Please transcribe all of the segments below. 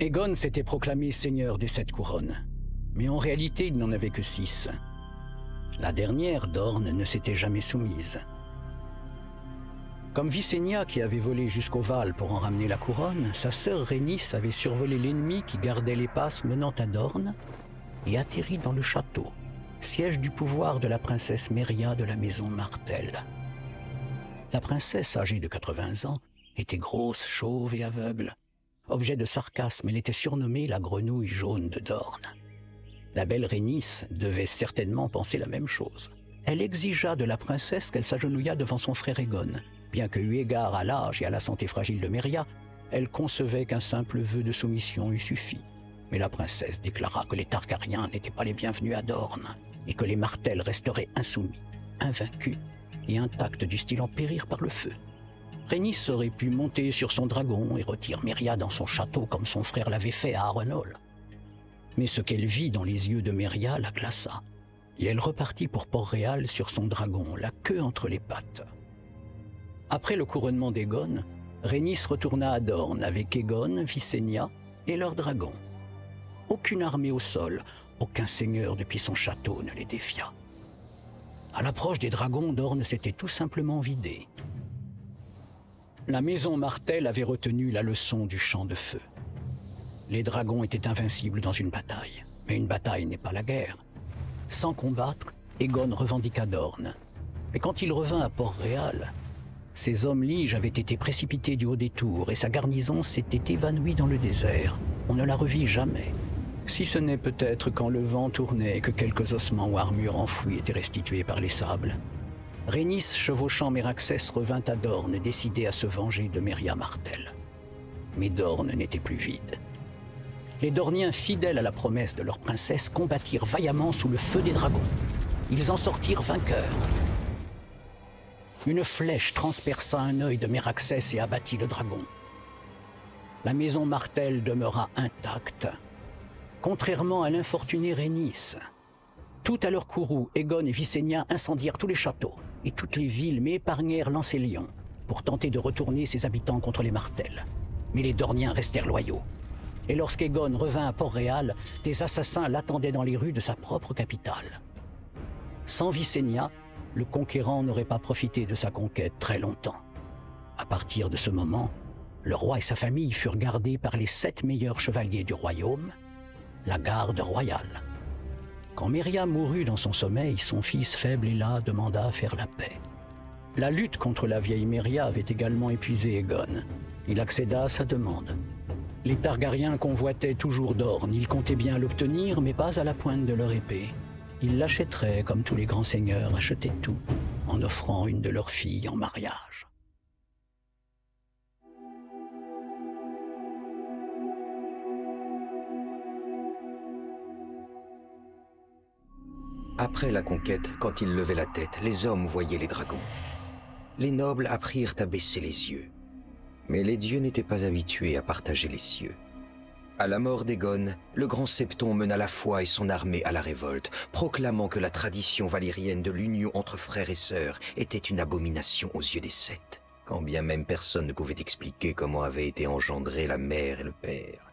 Aegon s'était proclamé seigneur des 7 couronnes, mais en réalité il n'en avait que 6. La dernière, Dorne, ne s'était jamais soumise. Comme Visenya, qui avait volé jusqu'au Val pour en ramener la couronne, sa sœur Rhaenys avait survolé l'ennemi qui gardait les passes menant à Dorne et atterri dans le château, siège du pouvoir de la princesse Mérya de la maison Martell. La princesse, âgée de 80 ans, était grosse, chauve et aveugle. Objet de sarcasme, elle était surnommée la grenouille jaune de Dorne. La belle Rhaenys devait certainement penser la même chose. Elle exigea de la princesse qu'elle s'agenouillât devant son frère Aegon. Bien que, eu égard à l'âge et à la santé fragile de Mérya, elle concevait qu'un simple vœu de soumission eût suffi. Mais la princesse déclara que les Targaryens n'étaient pas les bienvenus à Dorne et que les Martell resteraient insoumis, invaincus et intacts dussent-ils en périr par le feu. Rhaenys aurait pu monter sur son dragon et retirer Mérya dans son château comme son frère l'avait fait à Harrenhal. Mais ce qu'elle vit dans les yeux de Mérya la glaça, et elle repartit pour Port-Réal sur son dragon, la queue entre les pattes. Après le couronnement d'Aegon, Rhaenys retourna à Dorne avec Aegon, Visenya et leurs dragons. Aucune armée au sol, aucun seigneur depuis son château ne les défia. À l'approche des dragons, Dorne s'était tout simplement vidée. La maison Martell avait retenu la leçon du champ de feu. Les dragons étaient invincibles dans une bataille, mais une bataille n'est pas la guerre. Sans combattre, Aegon revendiqua Dorne. Mais quand il revint à Port-Réal, ses hommes liges avaient été précipités du haut des tours et sa garnison s'était évanouie dans le désert. On ne la revit jamais. Si ce n'est peut-être quand le vent tournait et que quelques ossements ou armures enfouies étaient restitués par les sables. Rhaenys, chevauchant Meraxès, revint à Dorne, décidé à se venger de Mérya Martell. Mais Dorne n'était plus vide. Les Dorniens, fidèles à la promesse de leur princesse, combattirent vaillamment sous le feu des dragons. Ils en sortirent vainqueurs. Une flèche transperça un œil de Meraxès et abattit le dragon. La maison Martell demeura intacte, contrairement à l'infortuné Rhaenys. Tout à leur courroux, Aegon et Visenya incendièrent tous les châteaux et toutes les villes, mais épargnèrent Lancélion pour tenter de retourner ses habitants contre les Martell. Mais les Dorniens restèrent loyaux. Et lorsqu'Aegon revint à Port-Réal, des assassins l'attendaient dans les rues de sa propre capitale. Sans Visenya, le conquérant n'aurait pas profité de sa conquête très longtemps. À partir de ce moment, le roi et sa famille furent gardés par les 7 meilleurs chevaliers du royaume, la garde royale. Quand Mérya mourut dans son sommeil, son fils faible et las demanda à faire la paix. La lutte contre la vieille Mérya avait également épuisé Aegon. Il accéda à sa demande. Les Targaryens convoitaient toujours Dorne. Ils comptaient bien l'obtenir, mais pas à la pointe de leur épée. Ils l'achèteraient comme tous les grands seigneurs achetaient tout, en offrant une de leurs filles en mariage. Après la conquête, quand ils levaient la tête, les hommes voyaient les dragons. Les nobles apprirent à baisser les yeux. Mais les dieux n'étaient pas habitués à partager les cieux. À la mort d'Aegon, le grand Septon mena la foi et son armée à la révolte, proclamant que la tradition valérienne de l'union entre frères et sœurs était une abomination aux yeux des 7, quand bien même personne ne pouvait expliquer comment avaient été engendrés la mère et le père.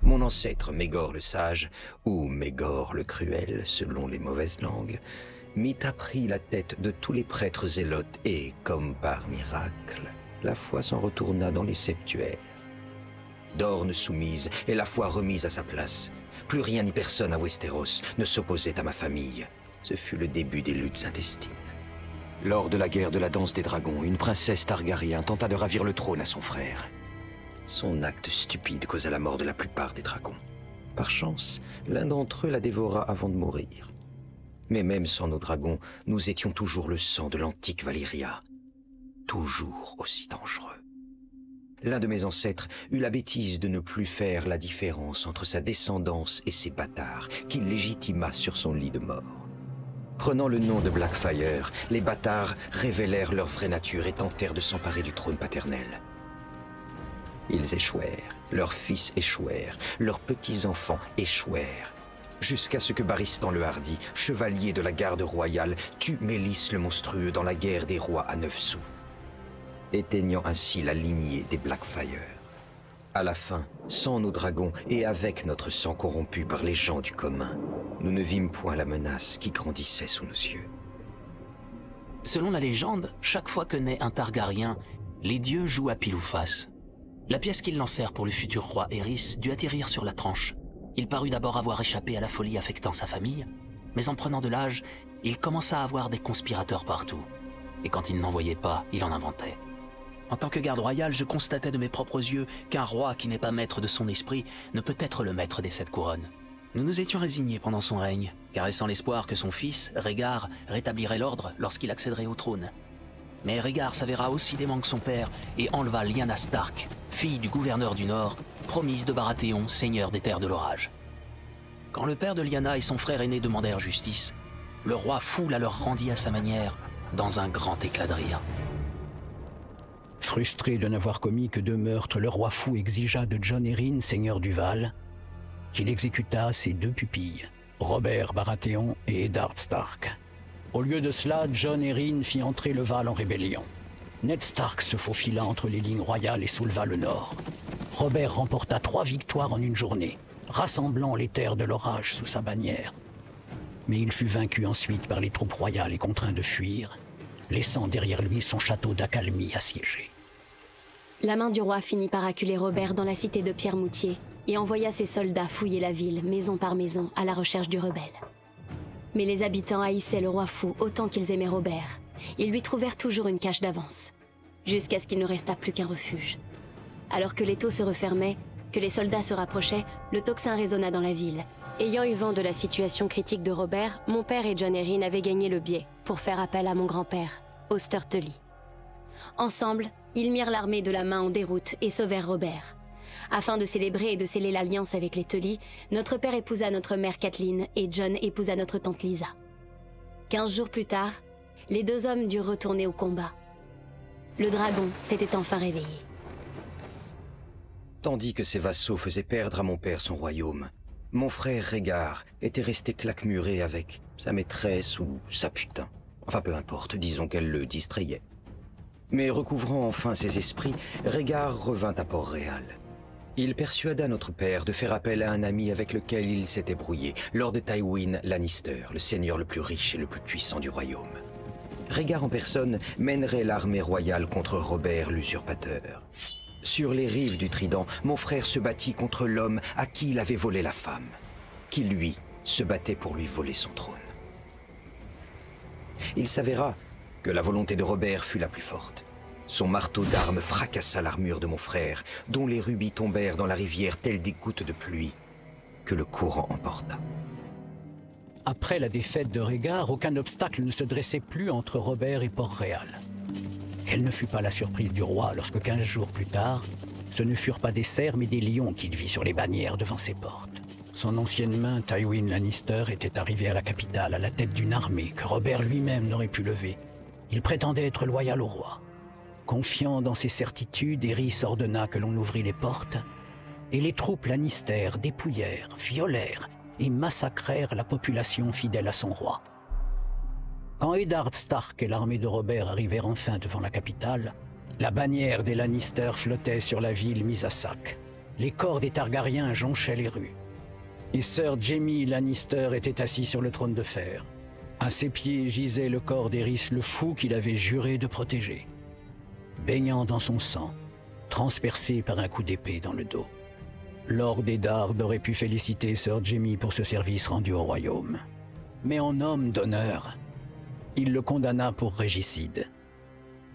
Mon ancêtre Maegor le Sage, ou Maegor le Cruel, selon les mauvaises langues, mit à prix la tête de tous les prêtres zélotes et, comme par miracle, la foi s'en retourna dans les septuaires. Dorne soumise et la foi remise à sa place. Plus rien ni personne à Westeros ne s'opposait à ma famille. Ce fut le début des luttes intestines. Lors de la guerre de la danse des dragons, une princesse Targaryen tenta de ravir le trône à son frère. Son acte stupide causa la mort de la plupart des dragons. Par chance, l'un d'entre eux la dévora avant de mourir. Mais même sans nos dragons, nous étions toujours le sang de l'antique Valyria. Toujours aussi dangereux. L'un de mes ancêtres eut la bêtise de ne plus faire la différence entre sa descendance et ses bâtards, qu'il légitima sur son lit de mort. Prenant le nom de Blackfyre, les bâtards révélèrent leur vraie nature et tentèrent de s'emparer du trône paternel. Ils échouèrent, leurs fils échouèrent, leurs petits-enfants échouèrent, jusqu'à ce que Barristan le Hardi, chevalier de la garde royale, tue Mélisse le monstrueux dans la guerre des rois à 9 sous, éteignant ainsi la lignée des Blackfyre. À la fin, sans nos dragons et avec notre sang corrompu par les gens du commun, nous ne vîmes point la menace qui grandissait sous nos yeux. Selon la légende, chaque fois que naît un Targaryen, les dieux jouent à pile ou face. La pièce qu'ils lancèrent pour le futur roi Aerys dut atterrir sur la tranche. Il parut d'abord avoir échappé à la folie affectant sa famille, mais en prenant de l'âge, il commença à avoir des conspirateurs partout. Et quand il n'en voyait pas, il en inventait. En tant que garde royal, je constatais de mes propres yeux qu'un roi qui n'est pas maître de son esprit ne peut être le maître des 7 couronnes. Nous nous étions résignés pendant son règne, caressant l'espoir que son fils, Rhaegar, rétablirait l'ordre lorsqu'il accéderait au trône. Mais Rhaegar s'avéra aussi dément que son père et enleva Lyanna Stark, fille du gouverneur du Nord, promise de Baratheon, seigneur des terres de l'orage. Quand le père de Lyanna et son frère aîné demandèrent justice, le roi fou la leur rendit à sa manière, dans un grand éclat de rire. Frustré de n'avoir commis que 2 meurtres, le roi fou exigea de Jon Arryn, seigneur du Val, qu'il exécutât ses 2 pupilles, Robert Baratheon et Eddard Stark. Au lieu de cela, Jon Arryn fit entrer le Val en rébellion. Ned Stark se faufila entre les lignes royales et souleva le Nord. Robert remporta 3 victoires en une journée, rassemblant les terres de l'orage sous sa bannière. Mais il fut vaincu ensuite par les troupes royales et contraint de fuir, laissant derrière lui son château d'Accalmie assiégé. La main du roi finit par acculer Robert dans la cité de Pierremoutier et envoya ses soldats fouiller la ville, maison par maison, à la recherche du rebelle. Mais les habitants haïssaient le roi fou autant qu'ils aimaient Robert. Ils lui trouvèrent toujours une cache d'avance, jusqu'à ce qu'il ne restât plus qu'un refuge. Alors que l'étau se refermait, que les soldats se rapprochaient, le tocsin résonna dans la ville. Ayant eu vent de la situation critique de Robert, mon père et Jon Arryn avaient gagné le biais pour faire appel à mon grand-père, Oster Tully. Ensemble, ils mirent l'armée de la main en déroute et sauvèrent Robert. Afin de célébrer et de sceller l'alliance avec les Tully, notre père épousa notre mère Kathleen et Jon épousa notre tante Lisa. 15 jours plus tard, les 2 hommes durent retourner au combat. Le dragon s'était enfin réveillé. Tandis que ses vassaux faisaient perdre à mon père son royaume, mon frère Rhaegar était resté claquemuré avec sa maîtresse ou sa putain. Enfin, peu importe, disons qu'elle le distrayait. Mais recouvrant enfin ses esprits, Rhaegar revint à Port-Réal. Il persuada notre père de faire appel à un ami avec lequel il s'était brouillé, Lord Tywin Lannister, le seigneur le plus riche et le plus puissant du royaume. Rhaegar en personne mènerait l'armée royale contre Robert l'usurpateur. Sur les rives du Trident, mon frère se battit contre l'homme à qui il avait volé la femme, qui lui se battait pour lui voler son trône. Il s'avéra que la volonté de Robert fut la plus forte. Son marteau d'armes fracassa l'armure de mon frère, dont les rubis tombèrent dans la rivière telles des gouttes de pluie que le courant emporta. Après la défaite de Rhaegar, aucun obstacle ne se dressait plus entre Robert et Port-Réal. Quelle ne fut pas la surprise du roi lorsque 15 jours plus tard, ce ne furent pas des cerfs mais des lions qu'il vit sur les bannières devant ses portes. Son ancienne main, Tywin Lannister, était arrivé à la capitale à la tête d'une armée que Robert lui-même n'aurait pu lever. Il prétendait être loyal au roi. Confiant dans ses certitudes, Aerys ordonna que l'on ouvrît les portes, et les troupes Lannister dépouillèrent, violèrent et massacrèrent la population fidèle à son roi. Quand Eddard Stark et l'armée de Robert arrivèrent enfin devant la capitale, la bannière des Lannister flottait sur la ville mise à sac. Les corps des Targaryens jonchaient les rues. Et Sir Jaime Lannister était assis sur le trône de fer. À ses pieds gisait le corps d'Aerys le fou qu'il avait juré de protéger, baignant dans son sang, transpercé par un coup d'épée dans le dos. Lord Eddard aurait pu féliciter Sir Jaime pour ce service rendu au royaume. Mais en homme d'honneur, il le condamna pour régicide,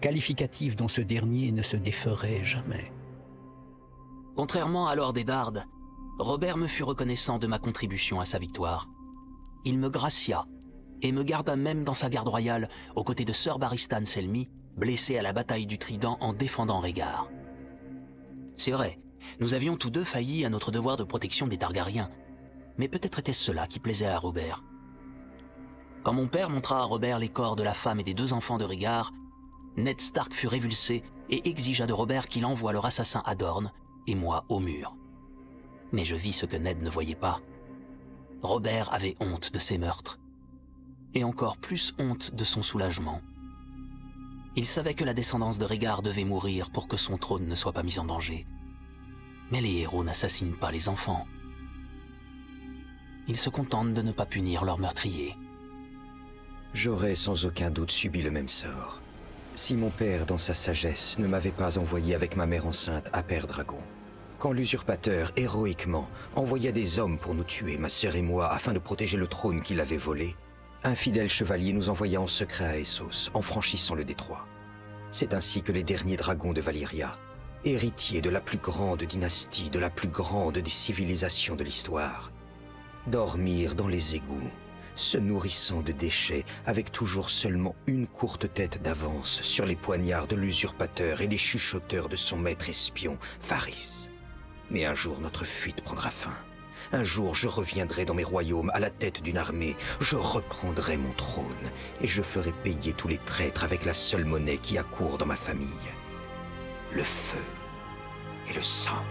qualificatif dont ce dernier ne se déferait jamais. Contrairement à Lord Eddard, Robert me fut reconnaissant de ma contribution à sa victoire. Il me gracia et me garda même dans sa garde royale aux côtés de Sir Barristan Selmy, blessé à la bataille du Trident en défendant Rhaegar. C'est vrai, nous avions tous 2 failli à notre devoir de protection des Targaryens, mais peut-être était-ce cela qui plaisait à Robert. Quand mon père montra à Robert les corps de la femme et des 2 enfants de Rhaegar, Ned Stark fut révulsé et exigea de Robert qu'il envoie leur assassin à Dorne et moi au mur. Mais je vis ce que Ned ne voyait pas. Robert avait honte de ses meurtres, et encore plus honte de son soulagement. Il savait que la descendance de Rhaegar devait mourir pour que son trône ne soit pas mis en danger. Mais les héros n'assassinent pas les enfants. Ils se contentent de ne pas punir leurs meurtriers. J'aurais sans aucun doute subi le même sort, si mon père, dans sa sagesse, ne m'avait pas envoyé avec ma mère enceinte à Père Dragon. Quand l'usurpateur, héroïquement, envoya des hommes pour nous tuer, ma sœur et moi, afin de protéger le trône qu'il avait volé, un fidèle chevalier nous envoya en secret à Essos, en franchissant le détroit. C'est ainsi que les derniers dragons de Valyria, héritiers de la plus grande dynastie, de la plus grande des civilisations de l'histoire, dormirent dans les égouts, se nourrissant de déchets, avec toujours seulement une courte tête d'avance sur les poignards de l'usurpateur et les chuchoteurs de son maître espion, Varys. Mais un jour notre fuite prendra fin. Un jour je reviendrai dans mes royaumes à la tête d'une armée, je reprendrai mon trône, et je ferai payer tous les traîtres avec la seule monnaie qui accourt dans ma famille. Le feu et le sang.